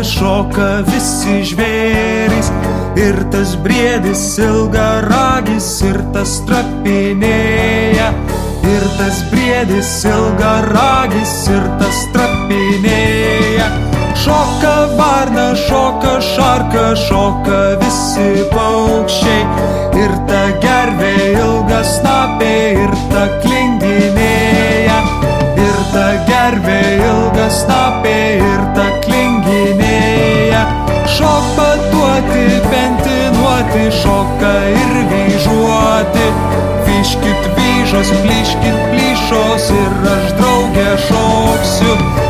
šoka visi žvėrys, ir tas briedis ilgaragis, ir tas trapinėja. Ir tas briedis ilgaragis, ir tas trapinėja. Šoka varna, šoka šarka, šoka visi paukščiai, ir ta gervė ilga snapė, ir ta klinginėja. Ir ta gervė ilga snapė, ir ta klinginėja. Šok patuoti, pentinuoti, šoka ir vyžuoti. Vyškit vyžos, plyškit plyšos, ir aš drauge šoksiu.